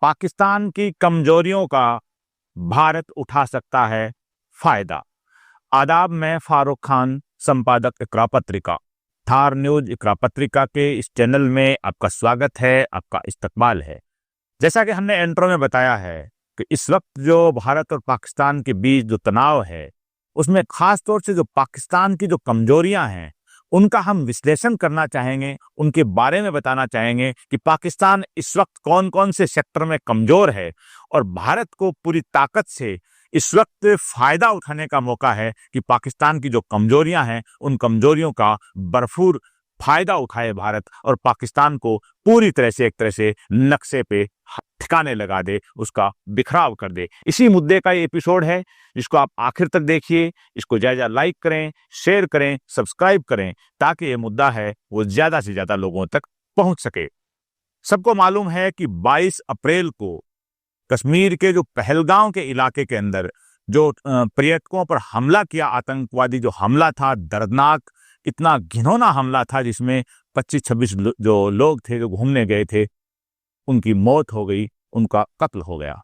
पाकिस्तान की कमजोरियों का भारत उठा सकता है फायदा। आदाब, मैं फारूक खान, संपादक इकरा पत्रिका। थार न्यूज इकरा पत्रिका के इस चैनल में आपका स्वागत है, आपका इस्तकबाल है। जैसा कि हमने इंट्रो में बताया है कि इस वक्त जो भारत और पाकिस्तान के बीच जो तनाव है, उसमें खास तौर से जो पाकिस्तान की जो कमजोरियां हैं उनका हम विश्लेषण करना चाहेंगे, उनके बारे में बताना चाहेंगे कि पाकिस्तान इस वक्त कौन कौन से सेक्टर में कमजोर है और भारत को पूरी ताकत से इस वक्त फायदा उठाने का मौका है कि पाकिस्तान की जो कमजोरियां हैं उन कमजोरियों का भरपूर फायदा उठाए भारत और पाकिस्तान को पूरी तरह से एक तरह से नक्शे पे ठिकाने लगा दे, उसका बिखराव कर दे। इसी मुद्दे का ये एपिसोड है जिसको आप आखिर तक देखिए, इसको ज्यादा लाइक करें, शेयर करें, सब्सक्राइब करें ताकि ये मुद्दा है वो ज्यादा से ज्यादा लोगों तक पहुंच सके। सबको मालूम है कि 22 अप्रैल को कश्मीर के जो पहलगांव के इलाके के अंदर जो पर्यटकों पर हमला किया, आतंकवादी जो हमला था, दर्दनाक, इतना घिनौना हमला था जिसमें 25-26 जो लोग थे जो घूमने गए थे उनकी मौत हो गई, उनका कत्ल हो गया।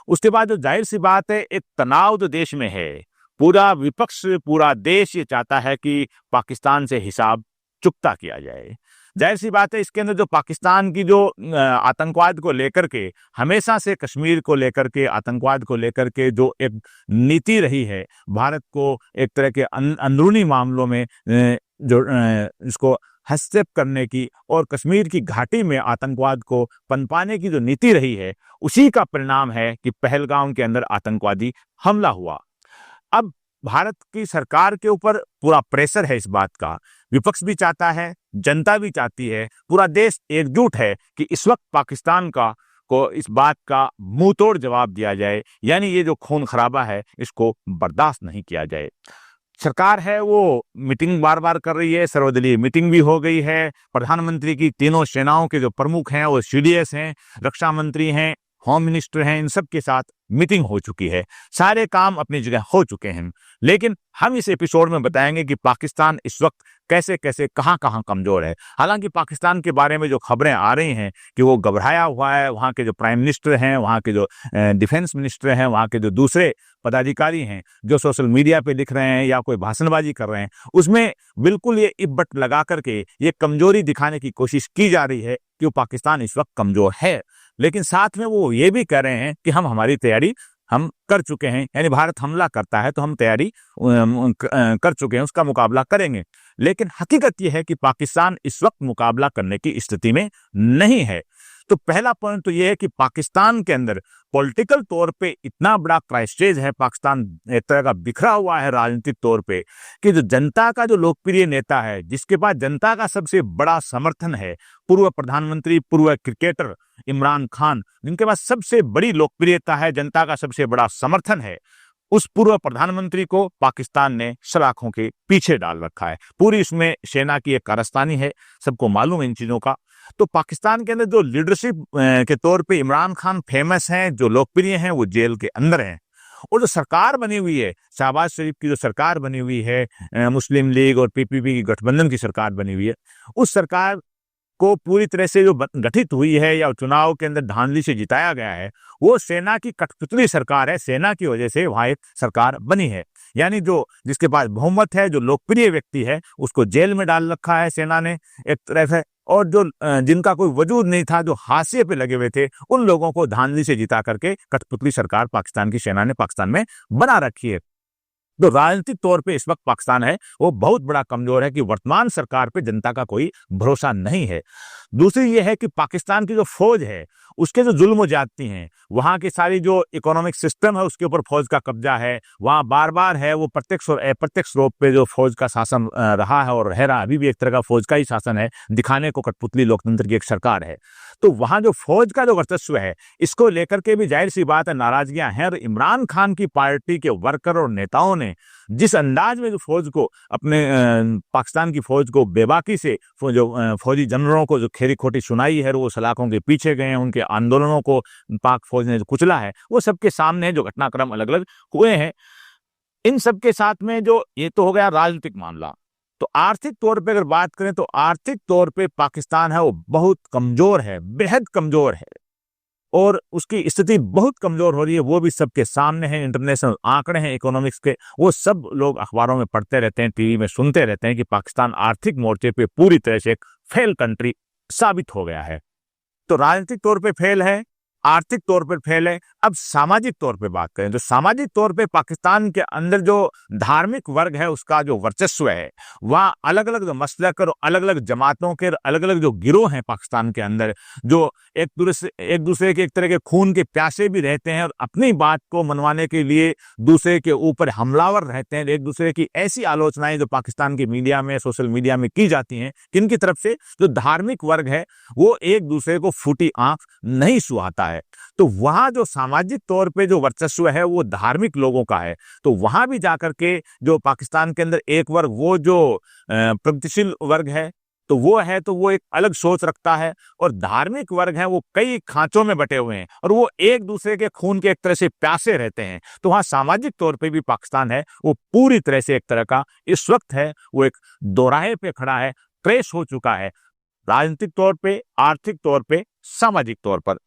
उसके बाद जो जाहिर सी बात है, एक तनाव जो देश में है, पूरा विपक्ष, पूरा देश ये चाहता है कि पाकिस्तान से हिसाब चुकता किया जाए। जाहिर सी बात है, इसके अंदर जो पाकिस्तान की जो आतंकवाद को लेकर के, हमेशा से कश्मीर को लेकर के, आतंकवाद को लेकर के जो एक नीति रही है, भारत को एक तरह के अंदरूनी मामलों में जो इसको हस्तक्षेप करने की और कश्मीर की घाटी में आतंकवाद को पनपाने की जो नीति रही है, उसी का परिणाम है कि पहलगाम के अंदर आतंकवादी हमला हुआ। अब भारत की सरकार के ऊपर पूरा प्रेशर है इस बात का, विपक्ष भी चाहता है, जनता भी चाहती है, पूरा देश एकजुट है कि इस वक्त पाकिस्तान को इस बात का मुंह तोड़ जवाब दिया जाए, यानी ये जो खून खराबा है इसको बर्दाश्त नहीं किया जाए। सरकार है वो मीटिंग बार बार कर रही है, सर्वदलीय मीटिंग भी हो गई है। प्रधानमंत्री की तीनों सेनाओं के जो प्रमुख हैं वो सीडीएस हैं, रक्षा मंत्री हैं, होम मिनिस्टर हैं, इन सब के साथ मीटिंग हो चुकी है, सारे काम अपनी जगह हो चुके हैं। लेकिन हम इस एपिसोड में बताएंगे कि पाकिस्तान इस वक्त कैसे कैसे कहां कहां कमजोर है। हालांकि पाकिस्तान के बारे में जो खबरें आ रही हैं कि वो घबराया हुआ है, वहां के जो प्राइम मिनिस्टर हैं, वहां के जो डिफेंस मिनिस्टर हैं, वहां के जो दूसरे पदाधिकारी हैं जो सोशल मीडिया पे लिख रहे हैं या कोई भाषणबाजी कर रहे हैं, उसमें बिल्कुल ये इब्बट लगा करके ये कमजोरी दिखाने की कोशिश की जा रही है कि वो पाकिस्तान इस वक्त कमजोर है। लेकिन साथ में वो ये भी कह रहे हैं कि हम हमारी तैयारी हम कर चुके हैं, यानी भारत हमला करता है तो हम तैयारी कर चुके हैं, उसका मुकाबला करेंगे। लेकिन हकीकत यह है कि पाकिस्तान इस वक्त मुकाबला करने की स्थिति में नहीं है। तो पहला पॉइंट तो यह है कि पाकिस्तान के अंदर पॉलिटिकल तौर पे इतना बड़ा क्राइसिस है, पाकिस्तान एक तरह का बिखरा हुआ है राजनीतिक तौर पे, कि जो जनता का जो लोकप्रिय नेता है, जिसके पास जनता का सबसे बड़ा समर्थन है, पूर्व प्रधानमंत्री, पूर्व क्रिकेटर इमरान खान, जिनके पास सबसे बड़ी लोकप्रियता है, जनता का सबसे बड़ा समर्थन है, उस पूर्व प्रधानमंत्री को पाकिस्तान ने सलाखों के पीछे डाल रखा है। पूरी इसमें सेना की एक कारस्तानी है, सबको मालूम है इन चीजों का। तो पाकिस्तान के अंदर जो लीडरशिप के तौर पे इमरान खान फेमस हैं, जो लोकप्रिय हैं, वो जेल के अंदर हैं। और जो सरकार बनी हुई है, शहबाज शरीफ की जो सरकार बनी हुई है, मुस्लिम लीग और पीपीपी की गठबंधन की सरकार बनी हुई है, उस सरकार को पूरी तरह से जो गठित हुई है या चुनाव के अंदर धांधली से जिताया गया है, वो सेना की कठपुतली सरकार है। सेना की वजह से वहां एक सरकार बनी है, यानी जो जिसके पास बहुमत है, जो लोकप्रिय व्यक्ति है, उसको जेल में डाल रखा है सेना ने एक तरह से, और जो जिनका कोई वजूद नहीं था, जो हाशिए पे लगे हुए थे, उन लोगों को धांधली से जिता करके कठपुतली सरकार पाकिस्तान की सेना ने पाकिस्तान में बना रखी है। तो राजनीतिक तौर पे इस वक्त पाकिस्तान है वो बहुत बड़ा कमजोर है कि वर्तमान सरकार पे जनता का कोई भरोसा नहीं है। दूसरी ये है कि पाकिस्तान की जो फौज है उसके जो जुल्म ज्यादती हैं, वहाँ की सारी जो इकोनॉमिक सिस्टम है उसके ऊपर फौज का कब्जा है, वहाँ बार बार है वो प्रत्यक्ष और अप्रत्यक्ष रूप पे जो फौज का शासन रहा है और रह रहा, अभी भी एक तरह का फौज का ही शासन है, दिखाने को कठपुतली लोकतंत्र की एक सरकार है। तो वहाँ जो फौज का जो वर्चस्व है, इसको लेकर के भी जाहिर सी बात है नाराजगियां हैं। और इमरान खान की पार्टी के वर्कर और नेताओं ने जिस अंदाज में जो फौज को अपने पाकिस्तान की फौज को बेबाकी से जो फौजी जनरलों को जो खेरी खोटी सुनाई है, वो सलाखों के पीछे गए हैं, उनके आंदोलनों को पाक फौज ने जो कुचला है, वो सबके सामने जो घटनाक्रम अलग अलग हुए हैं, इन सब के साथ में जो ये तो हो गया राजनीतिक मामला। तो आर्थिक तौर पे अगर बात करें तो आर्थिक तौर पे पाकिस्तान है वो बहुत कमजोर है, बेहद कमजोर है। और उसकी स्थिति बहुत कमजोर हो रही है, वो भी सबके सामने है। इंटरनेशनल आंकड़े हैं इकोनॉमिक्स के, वो सब लोग अखबारों में पढ़ते रहते हैं, टीवी में सुनते रहते हैं कि पाकिस्तान आर्थिक मोर्चे पे पूरी तरह से एक फेल कंट्री साबित हो गया है। तो राजनीतिक तौर पे फेल है, आर्थिक तौर पर फेल है। अब सामाजिक तौर पे बात करें तो सामाजिक तौर पे पाकिस्तान के अंदर जो धार्मिक वर्ग है उसका जो वर्चस्व है, वह अलग अलग जो मसलक और अलग अलग जमातों के अलग अलग जो गिरोह हैं पाकिस्तान के अंदर, जो एक दूसरे के एक तरह के खून के प्यासे भी रहते हैं और अपनी बात को मनवाने के लिए दूसरे के ऊपर हमलावर रहते हैं। एक दूसरे की ऐसी आलोचनाएं जो पाकिस्तान के मीडिया में, सोशल मीडिया में की जाती हैं, किनकी तरफ से, जो धार्मिक वर्ग है वो एक दूसरे को फूटी आंख नहीं सुहाता है। तो वहां जो सामाजिक तौर पे जो वर्चस्व है वो धार्मिक लोगों का है। तो वहां भी जाकर के जो पाकिस्तान के अंदर एक वर्ग, वो जो प्रगतिशील वर्ग है, तो वो एक अलग सोच रखता है, और धार्मिक वर्ग है वो कई खांचों में बटे हुए हैं और वो एक दूसरे के खून के एक तरह से प्यासे रहते हैं। तो वहां सामाजिक तौर पे भी पाकिस्तान है वो पूरी तरह से एक तरह का इस वक्त है वो एक दोराहे पे खड़ा है, क्रैश हो चुका है, राजनीतिक तौर पे, आर्थिक तौर पे, सामाजिक तौर पर।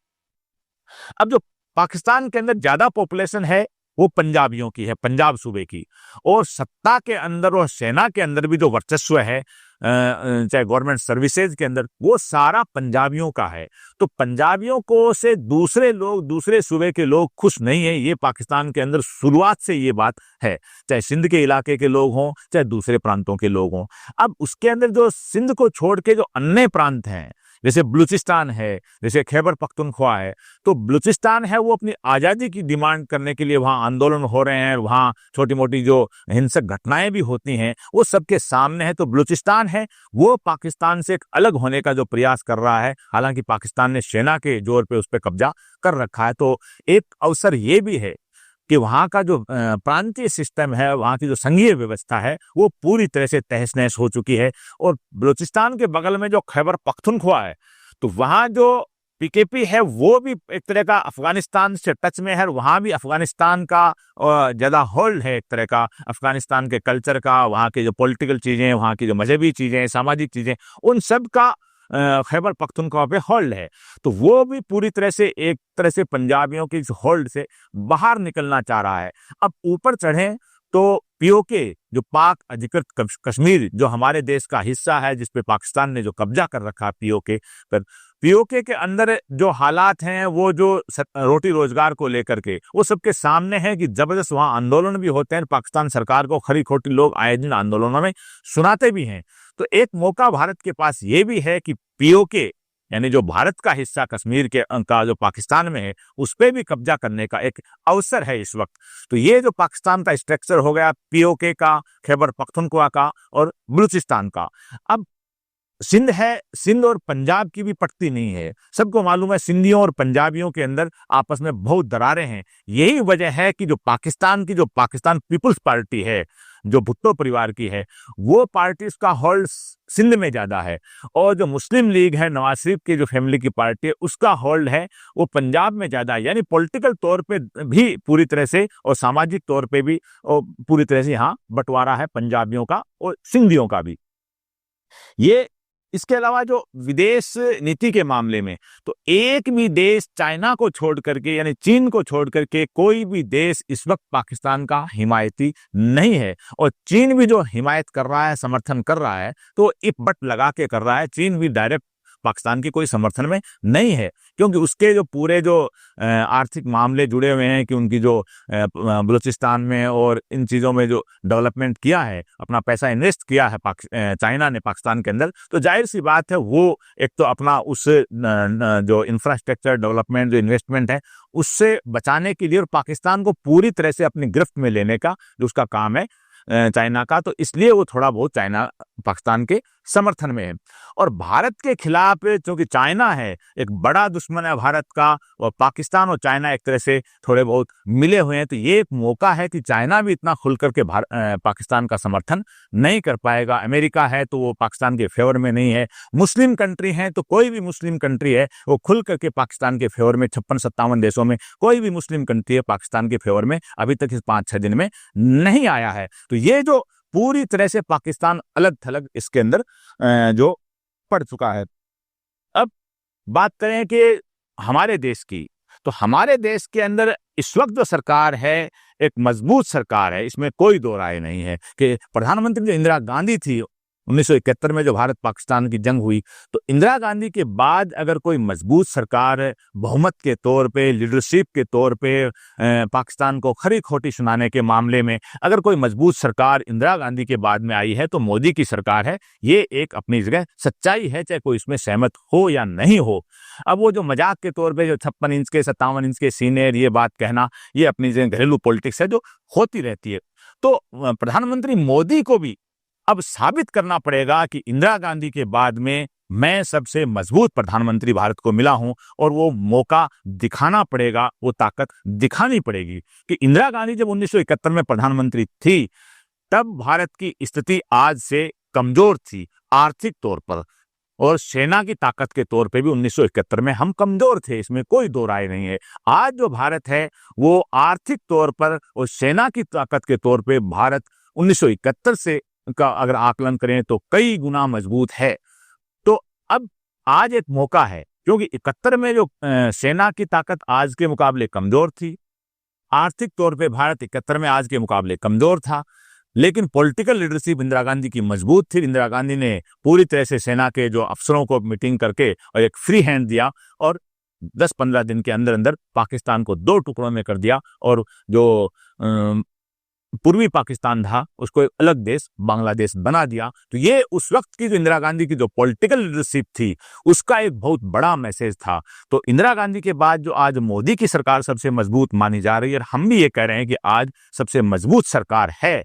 अब जो पाकिस्तान के अंदर ज्यादा पॉपुलेशन है वो पंजाबियों की है, पंजाब सूबे की, और सत्ता के अंदर और सेना के अंदर भी जो वर्चस्व है, चाहे गवर्नमेंट सर्विसेज के अंदर, वो सारा पंजाबियों का है। तो पंजाबियों को से दूसरे लोग, दूसरे सूबे के लोग खुश नहीं है, ये पाकिस्तान के अंदर शुरुआत से ये बात है, चाहे सिंध के इलाके के लोग हों चाहे दूसरे प्रांतों के लोग हों। अब उसके अंदर जो सिंध को छोड़ के जो अन्य प्रांत हैं, जैसे बलूचिस्तान है, जैसे खैबर पख्तूनख्वा है, तो बलूचिस्तान है वो अपनी आज़ादी की डिमांड करने के लिए वहाँ आंदोलन हो रहे हैं, वहाँ छोटी मोटी जो हिंसक घटनाएं भी होती हैं वो सबके सामने है। तो बलूचिस्तान है वो पाकिस्तान से एक अलग होने का जो प्रयास कर रहा है, हालांकि पाकिस्तान ने सेना के जोर पे उस पर कब्जा कर रखा है। तो एक अवसर ये भी है कि वहाँ का जो प्रांतीय सिस्टम है, वहाँ की जो संघीय व्यवस्था है वो पूरी तरह से तहस नहस हो चुकी है। और बलूचिस्तान के बगल में जो खैबर पख्तूनख्वा है, तो वहाँ जो पीकेपी है वो भी एक तरह का अफगानिस्तान से टच में है, वहाँ भी अफगानिस्तान का ज़्यादा होल्ड है, एक तरह का अफगानिस्तान के कल्चर का, वहाँ के जो पॉलिटिकल चीज़ें, वहाँ की जो मजहबी चीज़ें, सामाजिक चीज़ें, उन सब का खैबर पख्तूनख्वा पे होल्ड है। तो वो भी पूरी तरह से एक तरह से पंजाबियों की इस होल्ड से बाहर निकलना चाह रहा है। अब ऊपर चढ़े तो पीओके, जो पाक अधिकृत कश्मीर, जो हमारे देश का हिस्सा है, जिस पे पाकिस्तान ने जो कब्जा कर रखा है पीओके पर, पीओके के अंदर जो हालात हैं वो जो रोटी रोजगार को लेकर के वो सबके सामने है कि जबरदस्त वहाँ आंदोलन भी होते हैं, पाकिस्तान सरकार को खरी खोटी लोग आए दिन आंदोलनों में सुनाते भी हैं। तो एक मौका भारत के पास ये भी है कि पीओके यानी जो भारत का हिस्सा कश्मीर के का जो पाकिस्तान में है उस पर भी कब्जा करने का एक अवसर है इस वक्त। तो ये जो पाकिस्तान का स्ट्रक्चर हो गया पीओके का, खैबर पख्तूनख्वा का और बलूचिस्तान का। अब सिंध है, सिंध और पंजाब की भी पटती नहीं है। सबको मालूम है सिंधियों और पंजाबियों के अंदर आपस में बहुत दरारें हैं। यही वजह है कि जो पाकिस्तान पीपुल्स पार्टी है, जो भुट्टो परिवार की है, वो पार्टी, उसका होल्ड सिंध में ज्यादा है, और जो मुस्लिम लीग है, नवाज शरीफ की जो फैमिली की पार्टी है, उसका होल्ड है वो पंजाब में ज्यादा है। यानी पॉलिटिकल तौर पे भी पूरी तरह से और सामाजिक तौर पे भी पूरी तरह से यहाँ बंटवारा है पंजाबियों का और सिंधियों का भी। ये इसके अलावा जो विदेश नीति के मामले में, तो एक भी देश चाइना को छोड़ करके यानी चीन को छोड़ करके कोई भी देश इस वक्त पाकिस्तान का हिमायती नहीं है। और चीन भी जो हिमायत कर रहा है, समर्थन कर रहा है, तो इफ बट लगा के कर रहा है। चीन भी डायरेक्ट पाकिस्तान की कोई समर्थन में नहीं है, क्योंकि उसके जो पूरे जो आर्थिक मामले जुड़े हुए हैं कि उनकी जो बलूचिस्तान में और इन चीज़ों में जो डेवलपमेंट किया है, अपना पैसा इन्वेस्ट किया है चाइना ने पाकिस्तान के अंदर, तो जाहिर सी बात है वो एक तो अपना उस जो इंफ्रास्ट्रक्चर डेवलपमेंट, जो इन्वेस्टमेंट है, उससे बचाने के लिए और पाकिस्तान को पूरी तरह से अपनी गिरफ्त में लेने का जो उसका काम है चाइना का, तो इसलिए वो थोड़ा बहुत चाइना पाकिस्तान के समर्थन में है। और भारत के खिलाफ क्योंकि चाइना है एक बड़ा दुश्मन है भारत का, और पाकिस्तान और चाइना एक तरह से थोड़े बहुत मिले हुए हैं, तो ये एक मौका है कि चाइना भी इतना खुल करके पाकिस्तान का समर्थन नहीं कर पाएगा। अमेरिका है तो वो पाकिस्तान के फेवर में नहीं है, मुस्लिम कंट्री है तो कोई भी मुस्लिम कंट्री है वो खुल करके पाकिस्तान के फेवर में, 56-57 देशों में कोई भी मुस्लिम कंट्री है पाकिस्तान के फेवर में अभी तक इस 5-6 दिन में नहीं आया है। तो ये जो पूरी तरह से पाकिस्तान अलग थलग इसके अंदर जो पड़ चुका है। अब बात करें कि हमारे देश की, तो हमारे देश के अंदर इस वक्त जो सरकार है एक मजबूत सरकार है, इसमें कोई दो राय नहीं है कि प्रधानमंत्री जो इंदिरा गांधी थी 1971 में जो भारत पाकिस्तान की जंग हुई, तो इंदिरा गांधी के बाद अगर कोई मजबूत सरकार बहुमत के तौर पे, लीडरशिप के तौर पे पाकिस्तान को खरी खोटी सुनाने के मामले में अगर कोई मजबूत सरकार इंदिरा गांधी के बाद में आई है तो मोदी की सरकार है। ये एक अपनी जगह सच्चाई है, चाहे कोई इसमें सहमत हो या नहीं हो। अब वो जो मजाक के तौर पे जो 56 इंच के 57 इंच के सीने, ये बात कहना, ये अपनी जगह घरेलू पॉलिटिक्स है जो होती रहती है। तो प्रधानमंत्री मोदी को भी अब साबित करना पड़ेगा कि इंदिरा गांधी के बाद में मैं सबसे मजबूत प्रधानमंत्री भारत को मिला हूं, और वो मौका दिखाना पड़ेगा, वो ताकत दिखानी पड़ेगी कि इंदिरा गांधी जब 1971 में प्रधानमंत्री थी तब भारत की स्थिति आज से कमजोर थी आर्थिक तौर पर, और सेना की ताकत के तौर पे भी 1971 में हम कमजोर थे, इसमें कोई दो राय नहीं है। आज जो भारत है वो आर्थिक तौर पर और सेना की ताकत के तौर पे भारत 1971 से का अगर आकलन करें तो कई गुना मजबूत है। तो अब आज एक मौका है, क्योंकि 71 में जो सेना की ताकत आज के मुकाबले कमजोर थी, आर्थिक तौर पे भारत 71 में आज के मुकाबले कमजोर था, लेकिन पॉलिटिकल लीडरशिप इंदिरा गांधी की मजबूत थी। इंदिरा गांधी ने पूरी तरह से सेना के जो अफसरों को मीटिंग करके और एक फ्री हैंड दिया, और 10-15 दिन के अंदर अंदर पाकिस्तान को 2 टुकड़ों में कर दिया, और जो पूर्वी पाकिस्तान था उसको एक अलग देश बांग्लादेश बना दिया। तो ये उस वक्त की जो इंदिरा गांधी की जो पॉलिटिकल लीडरशिप थी उसका एक बहुत बड़ा मैसेज था। तो इंदिरा गांधी के बाद जो आज मोदी की सरकार सबसे मजबूत मानी जा रही है, और हम भी ये कह रहे हैं कि आज सबसे मजबूत सरकार है,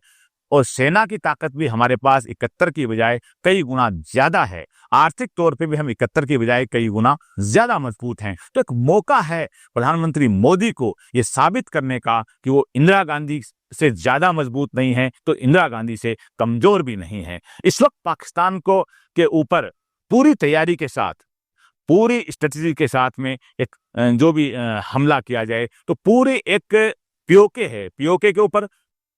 और सेना की ताकत भी हमारे पास 71 की बजाय कई गुना ज्यादा है, आर्थिक तौर पे भी हम 71 की बजाय कई गुना ज्यादा मजबूत हैं। तो एक मौका है प्रधानमंत्री मोदी को ये साबित करने का कि वो इंदिरा गांधी से ज्यादा मजबूत नहीं है तो इंदिरा गांधी से कमजोर भी नहीं है। इस वक्त पाकिस्तान को के ऊपर पूरी तैयारी के साथ, पूरी स्ट्रेटजी के साथ में एक जो भी हमला किया जाए तो पूरे एक पीओके है, पीओके के ऊपर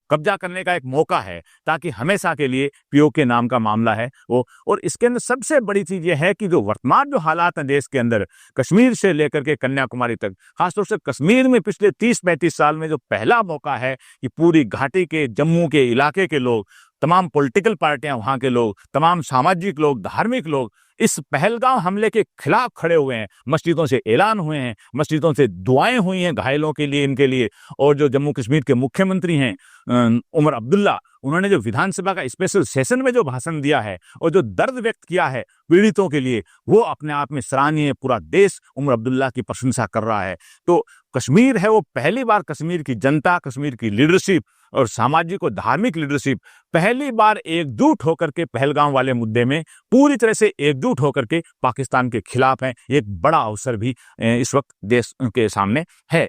कब्जा करने का एक मौका है, ताकि हमेशा के लिए पीओके नाम का मामला है वो। और इसके अंदर सबसे बड़ी चीज ये है कि जो वर्तमान जो हालात हैं देश के अंदर, कश्मीर से लेकर के कन्याकुमारी तक, खासतौर से कश्मीर में पिछले 30-35 साल में जो पहला मौका है कि पूरी घाटी के, जम्मू के इलाके के लोग, तमाम पॉलिटिकल पार्टियां वहां के लोग, तमाम सामाजिक लोग, धार्मिक लोग इस पहलगांव हमले के खिलाफ खड़े हुए हैं। मस्जिदों से ऐलान हुए हैं, मस्जिदों से दुआएं हुई हैं घायलों के लिए, इनके लिए। और जो जम्मू कश्मीर के मुख्यमंत्री हैं उमर अब्दुल्ला, उन्होंने जो विधानसभा का स्पेशल सेशन में जो भाषण दिया है और जो दर्द व्यक्त किया है पीड़ितों के लिए, वो अपने आप में सराहनीय है। पूरा देश उमर अब्दुल्ला की प्रशंसा कर रहा है। तो कश्मीर है वो पहली बार कश्मीर की जनता, कश्मीर की लीडरशिप और सामाजिक और धार्मिक लीडरशिप पहली बार एकजुट होकर के पहलगाम वाले मुद्दे में पूरी तरह से एकजुट होकर के पाकिस्तान के खिलाफ है। एक बड़ा अवसर भी इस वक्त देश के सामने है।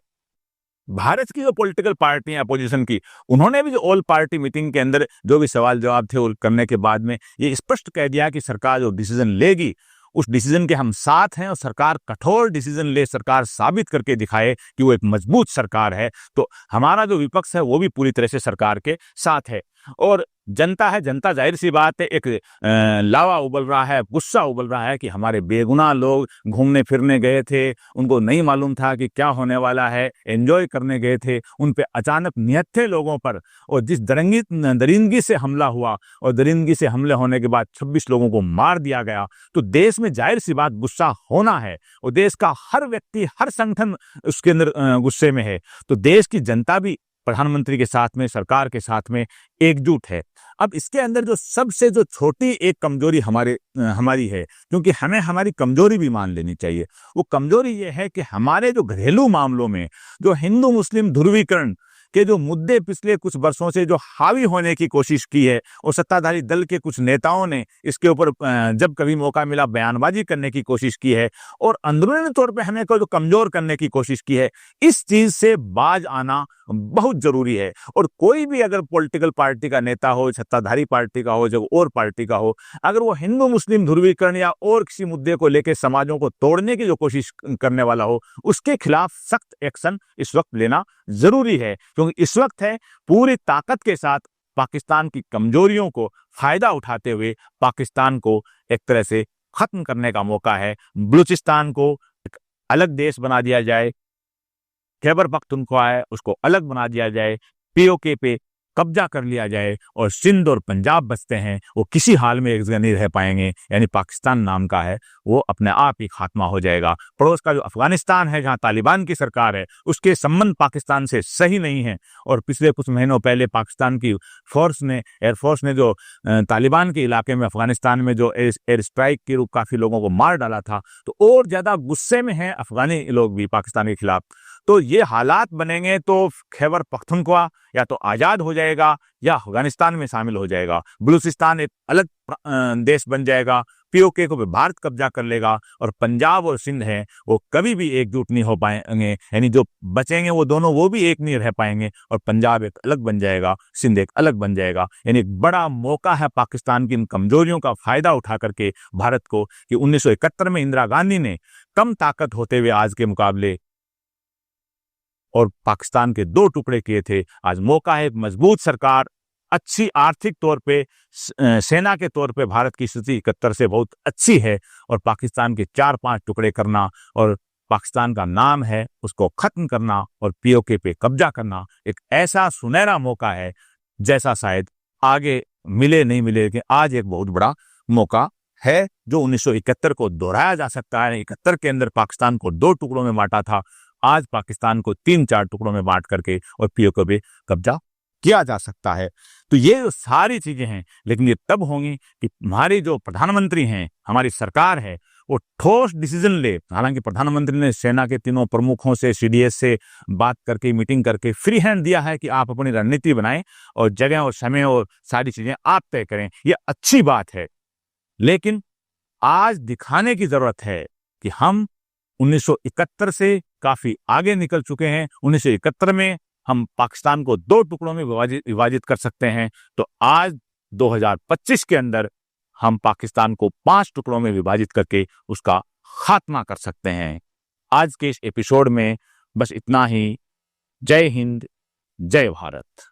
भारत की जो पॉलिटिकल पार्टी है अपोजिशन की, उन्होंने भी जो ऑल पार्टी मीटिंग के अंदर जो भी सवाल जवाब थे वो करने के बाद में ये स्पष्ट कह दिया कि सरकार जो डिसीजन लेगी उस डिसीजन के हम साथ हैं, और सरकार कठोर डिसीजन ले, सरकार साबित करके दिखाए कि वो एक मजबूत सरकार है। तो हमारा जो विपक्ष है वो भी पूरी तरह से सरकार के साथ है। और जनता है, जनता जाहिर सी बात है एक लावा उबल रहा है, गुस्सा उबल रहा है कि हमारे बेगुनाह लोग घूमने फिरने गए थे, उनको नहीं मालूम था कि क्या होने वाला है, एंजॉय करने गए थे, उन पे अचानक निहत्थे लोगों पर और जिस दरिंदगी से हमला हुआ और दरिंदगी से हमले होने के बाद 26 लोगों को मार दिया गया, तो देश में जाहिर सी बात गुस्सा होना है। और देश का हर व्यक्ति, हर संगठन उसके अंदर गुस्से में है। तो देश की जनता भी प्रधानमंत्री के साथ में, सरकार के साथ में एकजुट है। अब इसके अंदर जो सबसे जो छोटी एक कमजोरी हमारी है, क्योंकि हमें हमारी कमजोरी भी मान लेनी चाहिए, वो कमजोरी ये है कि हमारे जो घरेलू मामलों में जो हिंदू मुस्लिम ध्रुवीकरण के जो मुद्दे पिछले कुछ वर्षों से जो हावी होने की कोशिश की है, और सत्ताधारी दल के कुछ नेताओं ने इसके ऊपर जब कभी मौका मिला बयानबाजी करने की कोशिश की है, और अंदरूनी तौर पे हमें को जो कमजोर करने की कोशिश की है, इस चीज से बाज आना बहुत जरूरी है। और कोई भी अगर पॉलिटिकल पार्टी का नेता हो, सत्ताधारी पार्टी का हो, जब और पार्टी का हो, अगर वो हिंदू मुस्लिम ध्रुवीकरण या और किसी मुद्दे को लेकर समाजों को तोड़ने की जो कोशिश करने वाला हो, उसके खिलाफ सख्त एक्शन इस वक्त लेना जरूरी है। क्योंकि इस वक्त है पूरी ताकत के साथ पाकिस्तान की कमजोरियों को फायदा उठाते हुए पाकिस्तान को एक तरह से खत्म करने का मौका है। बलूचिस्तान को अलग देश बना दिया जाए, खैबर पख्तूनख्वा है उसको अलग बना दिया जाए, पीओके पे कब्जा कर लिया जाए और सिंध और पंजाब बचते हैं वो किसी हाल में एक जगह नहीं रह पाएंगे, यानी पाकिस्तान नाम का है वो अपने आप ही खात्मा हो जाएगा। पड़ोस का जो अफगानिस्तान है जहां तालिबान की सरकार है उसके संबंध पाकिस्तान से सही नहीं है, और पिछले कुछ महीनों पहले पाकिस्तान की एयरफोर्स ने जो तालिबान के इलाके में अफगानिस्तान में जो एयर स्ट्राइक के रूप काफी लोगों को मार डाला था, तो और ज्यादा गुस्से में हैं अफगानी लोग भी पाकिस्तान के खिलाफ। तो ये हालात बनेंगे तो खैबर पख्तूनख्वा या तो आजाद हो जाएगा या अफगानिस्तान में शामिल हो जाएगा, बलूचिस्तान एक अलग देश बन जाएगा, पीओके को भी भारत कब्जा कर लेगा, और पंजाब और सिंध है वो कभी भी एकजुट नहीं हो पाएंगे, यानी जो बचेंगे वो दोनों वो भी एक नहीं रह पाएंगे, और पंजाब एक अलग बन जाएगा, सिंध एक अलग बन जाएगा। यानी एक बड़ा मौका है पाकिस्तान की इन कमजोरियों का फायदा उठा करके भारत को, कि 1971 में इंदिरा गांधी ने कम ताकत होते हुए आज के मुकाबले और पाकिस्तान के 2 टुकड़े किए थे। आज मौका है, एक मजबूत सरकार, अच्छी आर्थिक तौर पे, सेना के तौर पे भारत की स्थिति 71 से बहुत अच्छी है, और पाकिस्तान के 4-5 टुकड़े करना और पाकिस्तान का नाम है उसको खत्म करना और पीओके पे कब्जा करना एक ऐसा सुनहरा मौका है जैसा शायद आगे मिले नहीं मिले, लेकिन आज एक बहुत बड़ा मौका है जो 1971 को दोहराया जा सकता है। 71 के अंदर पाकिस्तान को 2 टुकड़ों में बांटा था, आज पाकिस्तान को 3-4 टुकड़ों में बांट करके और पीओके पे कब्जा किया जा सकता है। तो ये सारी चीजें हैं, लेकिन ये तब होंगी कि हमारी जो प्रधानमंत्री हैं, हमारी सरकार है, वो ठोस डिसीजन ले। हालांकि प्रधानमंत्री ने सेना के 3 प्रमुखों से, सीडीएस से बात करके, मीटिंग करके फ्री हैंड दिया है कि आप अपनी रणनीति बनाएं और जगह और समय और सारी चीजें आप तय करें, ये अच्छी बात है। लेकिन आज दिखाने की जरूरत है कि हम 1971 से काफी आगे निकल चुके हैं। 1971 में हम पाकिस्तान को 2 टुकड़ों में विभाजित कर सकते हैं, तो आज 2025 के अंदर हम पाकिस्तान को 5 टुकड़ों में विभाजित करके उसका खात्मा कर सकते हैं। आज के इस एपिसोड में बस इतना ही। जय हिंद, जय भारत।